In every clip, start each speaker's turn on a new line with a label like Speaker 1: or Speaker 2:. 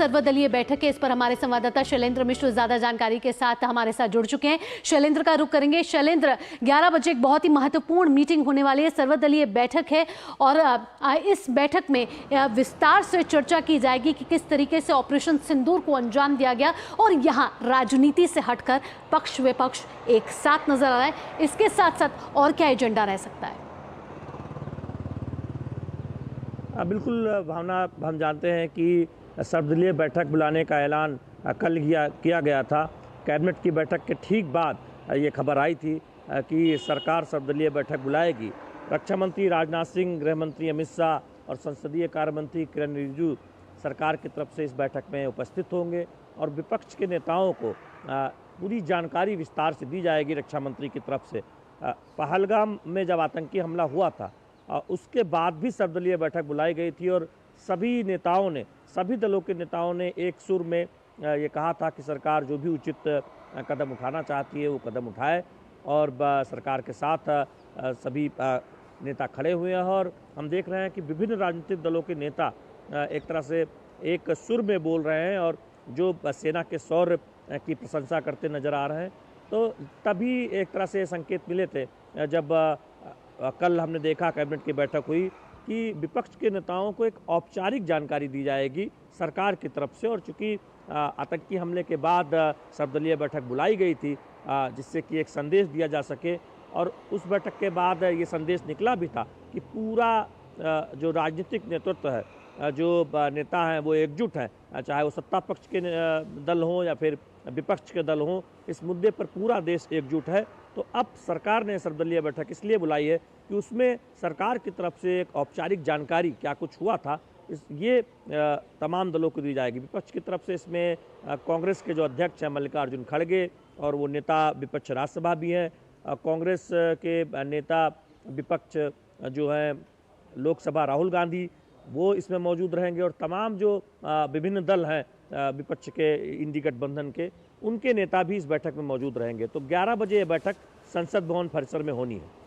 Speaker 1: सर्वदलीय बैठक है, इस पर हमारे संवाददाता शैलेंद्र मिश्र ज्यादा जानकारी के साथ हमारे साथ जुड़ चुके हैं। शैलेंद्र का रुख करेंगे। शैलेंद्र, 11 बजे एक बहुत ही महत्वपूर्ण मीटिंग होने वाली है, सर्वदलीय बैठक है और इस बैठक में विस्तार से चर्चा की जाएगी कि किस तरीके से ऑपरेशन सिंदूर को अंजाम दिया गया और यहाँ राजनीति से हटकर पक्ष विपक्ष एक साथ नजर आ रहा है। इसके साथ साथ और क्या एजेंडा रह सकता है?
Speaker 2: बिल्कुल भावना, हम जानते हैं कि सर्वदलीय बैठक बुलाने का ऐलान कल किया गया था। कैबिनेट की बैठक के ठीक बाद ये खबर आई थी कि सरकार सर्वदलीय बैठक बुलाएगी। रक्षा मंत्री राजनाथ सिंह, गृह मंत्री अमित शाह और संसदीय कार्य मंत्री किरण रिजिजू सरकार की तरफ से इस बैठक में उपस्थित होंगे और विपक्ष के नेताओं को पूरी जानकारी विस्तार से दी जाएगी। रक्षा मंत्री की तरफ से पहलगाम में जब आतंकी हमला हुआ था उसके बाद भी सर्वदलीय बैठक बुलाई गई थी और सभी नेताओं ने, सभी दलों के नेताओं ने एक सुर में ये कहा था कि सरकार जो भी उचित कदम उठाना चाहती है वो कदम उठाए और सरकार के साथ सभी नेता खड़े हुए हैं। और हम देख रहे हैं कि विभिन्न राजनीतिक दलों के नेता एक तरह से एक सुर में बोल रहे हैं और जो सेना के शौर्य की प्रशंसा करते नजर आ रहे हैं। तो तभी एक तरह से संकेत मिले थे जब कल हमने देखा कैबिनेट की बैठक हुई कि विपक्ष के नेताओं को एक औपचारिक जानकारी दी जाएगी सरकार की तरफ से। और चूंकि आतंकी हमले के बाद सर्वदलीय बैठक बुलाई गई थी जिससे कि एक संदेश दिया जा सके और उस बैठक के बाद ये संदेश निकला भी था कि पूरा जो राजनीतिक नेतृत्व है, जो नेता हैं वो एकजुट हैं, चाहे वो सत्ता पक्ष के दल हों या फिर विपक्ष के दल हों, इस मुद्दे पर पूरा देश एकजुट है। तो अब सरकार ने सर्वदलीय बैठक इसलिए बुलाई है कि उसमें सरकार की तरफ से एक औपचारिक जानकारी क्या कुछ हुआ था ये तमाम दलों को दी जाएगी। विपक्ष की तरफ से इसमें कांग्रेस के जो अध्यक्ष हैं मल्लिकार्जुन खड़गे और वो नेता विपक्ष राज्यसभा भी हैं, कांग्रेस के नेता विपक्ष जो है लोकसभा राहुल गांधी वो इसमें मौजूद रहेंगे और तमाम जो विभिन्न दल हैं विपक्ष के इंडी गठबंधन के, उनके नेता भी इस बैठक में मौजूद रहेंगे। तो 11 बजे ये बैठक संसद भवन परिसर में होनी है।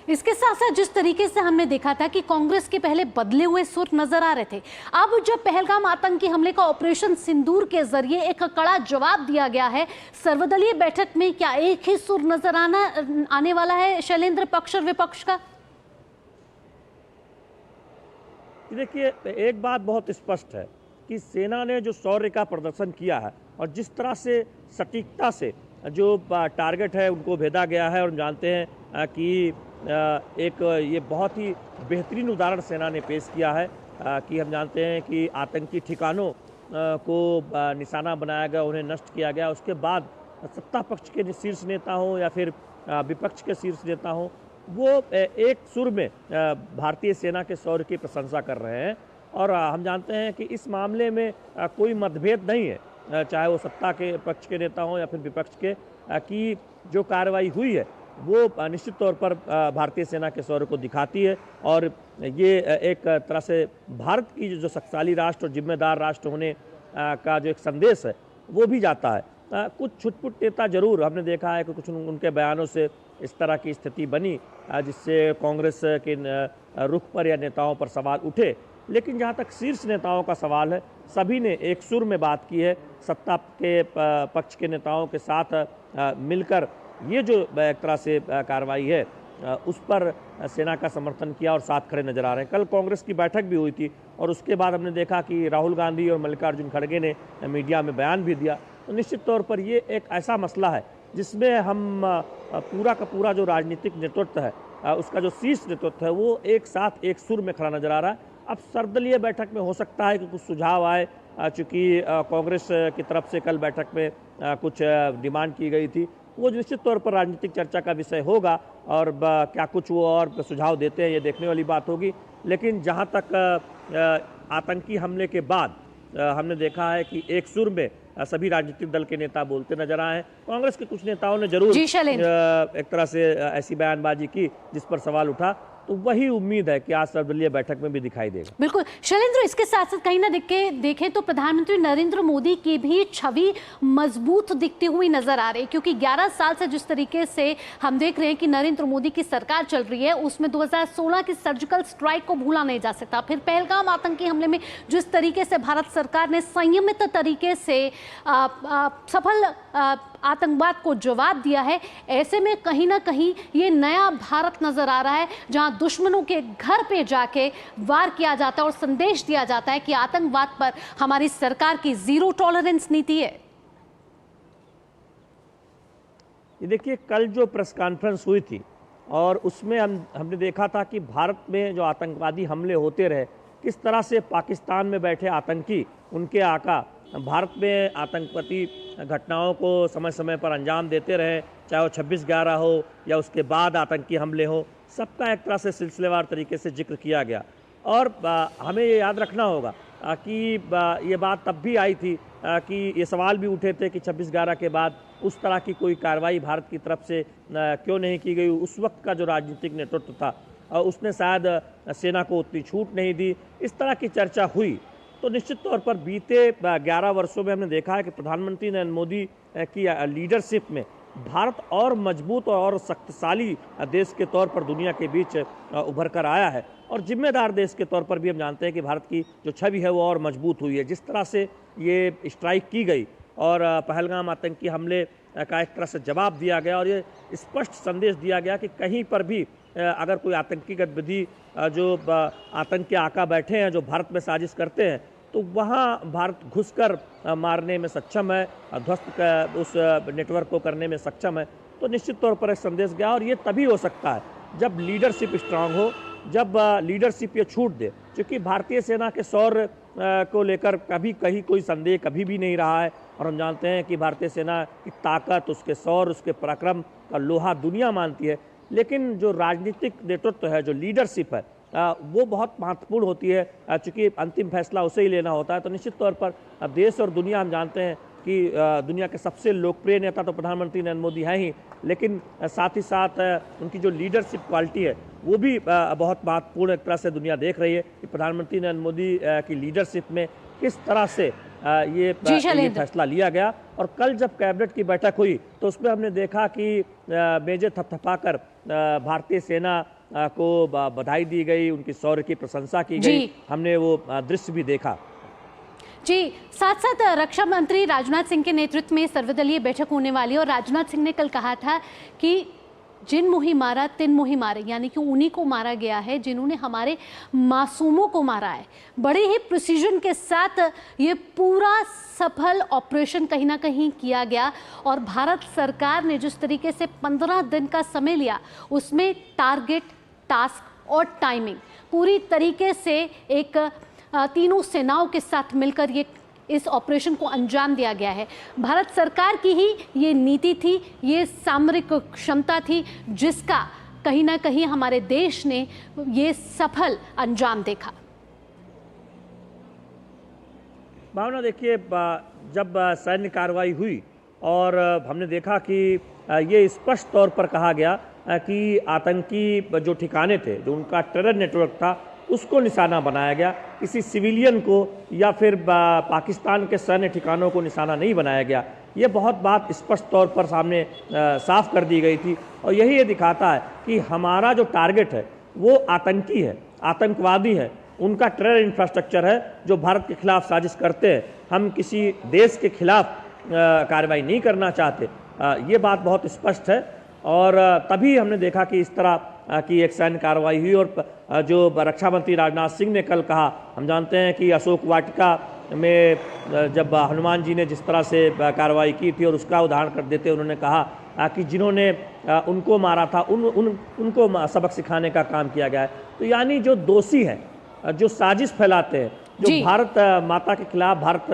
Speaker 1: इसके साथ साथ जिस तरीके से हमने देखा था कि कांग्रेस के पहले बदले हुए सुर नजर आ रहे थे, अब जब पहलगाम आतंकी हमले का ऑपरेशन सिंदूर के जरिए एक कड़ा जवाब दिया गया है, सर्वदलीय बैठक में क्या एक ही सुर नजर आने वाला है शैलेंद्र, पक्ष और विपक्ष का?
Speaker 2: देखिए, एक बात बहुत स्पष्ट है कि सेना ने जो शौर्य का प्रदर्शन किया है और जिस तरह से सटीकता से जो टारगेट है उनको भेदा गया है, और हम जानते हैं कि एक ये बहुत ही बेहतरीन उदाहरण सेना ने पेश किया है कि हम जानते हैं कि आतंकी ठिकानों को निशाना बनाया गया, उन्हें नष्ट किया गया। उसके बाद सत्ता पक्ष के शीर्ष नेता हों या फिर विपक्ष के शीर्ष नेता हों, वो एक सुर में भारतीय सेना के शौर्य की प्रशंसा कर रहे हैं। और हम जानते हैं कि इस मामले में कोई मतभेद नहीं है, चाहे वो सत्ता के पक्ष के नेता हों या फिर विपक्ष के, कि जो कार्रवाई हुई है वो निश्चित तौर पर भारतीय सेना के शौर्य को दिखाती है और ये एक तरह से भारत की जो शक्तिशाली राष्ट्र और जिम्मेदार राष्ट्र होने का जो एक संदेश है वो भी जाता है। कुछ छुटपुट नेता जरूर हमने देखा है कि कुछ उनके बयानों से इस तरह की स्थिति बनी जिससे कांग्रेस के रुख पर या नेताओं पर सवाल उठे, लेकिन जहाँ तक शीर्ष नेताओं का सवाल है, सभी ने एक सुर में बात की है। सत्ता के पक्ष के नेताओं के साथ मिलकर ये जो एक तरह से कार्रवाई है उस पर सेना का समर्थन किया और साथ खड़े नजर आ रहे हैं। कल कांग्रेस की बैठक भी हुई थी और उसके बाद हमने देखा कि राहुल गांधी और मल्लिकार्जुन खड़गे ने मीडिया में बयान भी दिया। तो निश्चित तौर पर ये एक ऐसा मसला है जिसमें हम पूरा का पूरा जो राजनीतिक नेतृत्व है, उसका जो शीर्ष नेतृत्व है, वो एक साथ एक सुर में खड़ा नजर आ रहा है। अब सर्वदलीय बैठक में हो सकता है कि कुछ सुझाव आए, चूँकि कांग्रेस की तरफ से कल बैठक में कुछ डिमांड की गई थी, वो निश्चित तौर पर राजनीतिक चर्चा का विषय होगा और क्या कुछ वो और सुझाव देते हैं ये देखने वाली बात होगी। लेकिन जहाँ तक आतंकी हमले के बाद हमने देखा है कि एक सुर में सभी राजनीतिक दल के नेता बोलते नजर आए हैं। कांग्रेस के कुछ नेताओं ने जरूर एक तरह से ऐसी बयानबाजी की जिस पर सवाल उठा। तो वही उम्मीद है कि आज सर्वदलीय बैठक में भी दिखाई देगा।
Speaker 1: बिल्कुल शैलेंद्र, इसके साथ साथ कहीं ना देखें तो प्रधानमंत्री नरेंद्र मोदी की भी छवि मजबूत दिखती हुई नजर आ रही है, क्योंकि 11 साल से जिस तरीके से हम देख रहे हैं कि नरेंद्र मोदी की सरकार चल रही है, उसमें 2016 की सर्जिकल स्ट्राइक को भूला नहीं जा सकता। फिर पहलगाम आतंकी हमले में जिस तरीके से भारत सरकार ने संयमित तरीके से सफल आतंकवाद को जवाब दिया है, ऐसे में कहीं ना कहीं ये नया भारत नजर आ रहा है जहां दुश्मनों के घर पे जाके वार किया जाता है और संदेश दिया जाता है कि आतंकवाद पर हमारी सरकार की जीरो टॉलरेंस नीति है।
Speaker 2: ये देखिए, कल जो प्रेस कॉन्फ्रेंस हुई थी और उसमें हमने देखा था कि भारत में जो आतंकवादी हमले होते रहे, किस तरह से पाकिस्तान में बैठे आतंकी, उनके आका भारत में आतंकवादी घटनाओं को समय समय पर अंजाम देते रहे, चाहे वो 26/11 हो या उसके बाद आतंकी हमले हो, सबका एक तरह से सिलसिलेवार तरीके से जिक्र किया गया। और हमें ये याद रखना होगा कि ये बात तब भी आई थी कि ये सवाल भी उठे थे कि 26/11 के बाद उस तरह की कोई कार्रवाई भारत की तरफ से क्यों नहीं की गई। उस वक्त का जो राजनीतिक नेतृत्व था उसने शायद सेना को उतनी छूट नहीं दी, इस तरह की चर्चा हुई। तो निश्चित तौर पर बीते 11 वर्षों में हमने देखा है कि प्रधानमंत्री नरेंद्र मोदी की लीडरशिप में भारत और मजबूत और शक्तिशाली देश के तौर पर दुनिया के बीच उभर कर आया है, और जिम्मेदार देश के तौर पर भी हम जानते हैं कि भारत की जो छवि है वो और मजबूत हुई है। जिस तरह से ये स्ट्राइक की गई और पहलगाम आतंकी हमले का एक तरह से जवाब दिया गया और ये स्पष्ट संदेश दिया गया कि कहीं पर भी अगर कोई आतंकी गतिविधि जो आतंक के आका बैठे हैं, जो भारत में साजिश करते हैं, तो वहाँ भारत घुसकर मारने में सक्षम है, ध्वस्त उस नेटवर्क को करने में सक्षम है। तो निश्चित तौर पर एक संदेश गया, और ये तभी हो सकता है जब लीडरशिप स्ट्रांग हो, जब लीडरशिप ये छूट दे। क्योंकि भारतीय सेना के शौर्य को लेकर कभी कहीं कोई संदेह कभी भी नहीं रहा है, और हम जानते हैं कि भारतीय सेना की ताकत, उसके शौर्य, उसके पराक्रम का लोहा दुनिया मानती है। लेकिन जो राजनीतिक नेतृत्व है, जो लीडरशिप है, वो बहुत महत्वपूर्ण होती है, चूँकि अंतिम फैसला उसे ही लेना होता है। तो निश्चित तौर पर देश और दुनिया, हम जानते हैं कि दुनिया के सबसे लोकप्रिय नेता तो प्रधानमंत्री नरेंद्र मोदी हैं ही, लेकिन साथ ही साथ उनकी जो लीडरशिप क्वालिटी है वो भी बहुत महत्वपूर्ण एक तरह से दुनिया देख रही है कि प्रधानमंत्री नरेंद्र मोदी की लीडरशिप में किस तरह से ये फैसला लिया गया। और कल जब कैबिनेट की बैठक हुई तो उसमें हमने देखा कि मेजे थपथपाकर भारतीय सेना को बधाई दी गई, उनकी शौर्य की प्रशंसा की गई। हमने वो दृश्य भी देखा।
Speaker 1: जी, साथ साथ रक्षा मंत्री राजनाथ सिंह के नेतृत्व में सर्वदलीय बैठक होने वाली है, और राजनाथ सिंह ने कल कहा था कि जिन मुही मारा तिन मुही मारे, यानी कि उन्हीं को मारा गया है जिन्होंने हमारे मासूमों को मारा है। बड़े ही प्रिसीजन के साथ ये पूरा सफल ऑपरेशन कहीं ना कहीं किया गया, और भारत सरकार ने जिस तरीके से 15 दिन का समय लिया, उसमें टारगेट, टास्क और टाइमिंग पूरी तरीके से एक तीनों सेनाओं के साथ मिलकर ये इस ऑपरेशन को अंजाम दिया गया है। भारत सरकार की ही ये नीति थी, ये सामरिक क्षमता थी, जिसका कहीं ना कहीं हमारे देश ने ये सफल अंजाम देखा।
Speaker 2: भावना, देखिए, जब सैन्य कार्रवाई हुई और हमने देखा कि ये स्पष्ट तौर पर कहा गया कि आतंकी जो ठिकाने थे, जो उनका टेरर नेटवर्क था, उसको निशाना बनाया गया। किसी सिविलियन को या फिर पाकिस्तान के सैन्य ठिकानों को निशाना नहीं बनाया गया। ये बहुत बात स्पष्ट तौर पर सामने साफ कर दी गई थी, और यही ये दिखाता है कि हमारा जो टारगेट है वो आतंकी है, आतंकवादी है, उनका टेरर इंफ्रास्ट्रक्चर है जो भारत के खिलाफ साजिश करते हैं। हम किसी देश के खिलाफ कार्रवाई नहीं करना चाहते, ये बात बहुत स्पष्ट है। और तभी हमने देखा कि इस तरह की एक सैन्य कार्रवाई हुई। और जो रक्षा मंत्री राजनाथ सिंह ने कल कहा, हम जानते हैं कि अशोक वाटिका में जब हनुमान जी ने जिस तरह से कार्रवाई की थी, और उसका उदाहरण कर देते उन्होंने कहा कि जिन्होंने उनको मारा था उनको सबक सिखाने का काम किया गया है। तो यानी जो दोषी हैं, जो साजिश फैलाते हैं, जो भारत माता के खिलाफ, भारत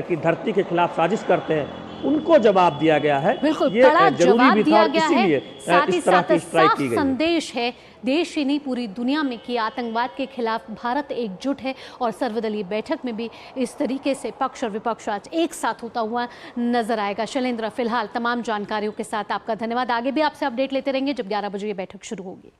Speaker 2: की धरती के खिलाफ साजिश करते हैं, उनको जवाब दिया गया है।
Speaker 1: बिल्कुल,
Speaker 2: ये
Speaker 1: कड़ा
Speaker 2: जरूरी भी था, इसीलिए
Speaker 1: साथ ही
Speaker 2: इस तरह की स्ट्राइक
Speaker 1: साफ
Speaker 2: की गई।
Speaker 1: संदेश है देश ही नहीं पूरी दुनिया में कि आतंकवाद के खिलाफ भारत एकजुट है, और सर्वदलीय बैठक में भी इस तरीके से पक्ष और विपक्ष आज एक साथ होता हुआ नजर आएगा। शैलेंद्र, फिलहाल तमाम जानकारियों के साथ आपका धन्यवाद। आगे भी आपसे अपडेट लेते रहेंगे जब 11 बजे ये बैठक शुरू होगी।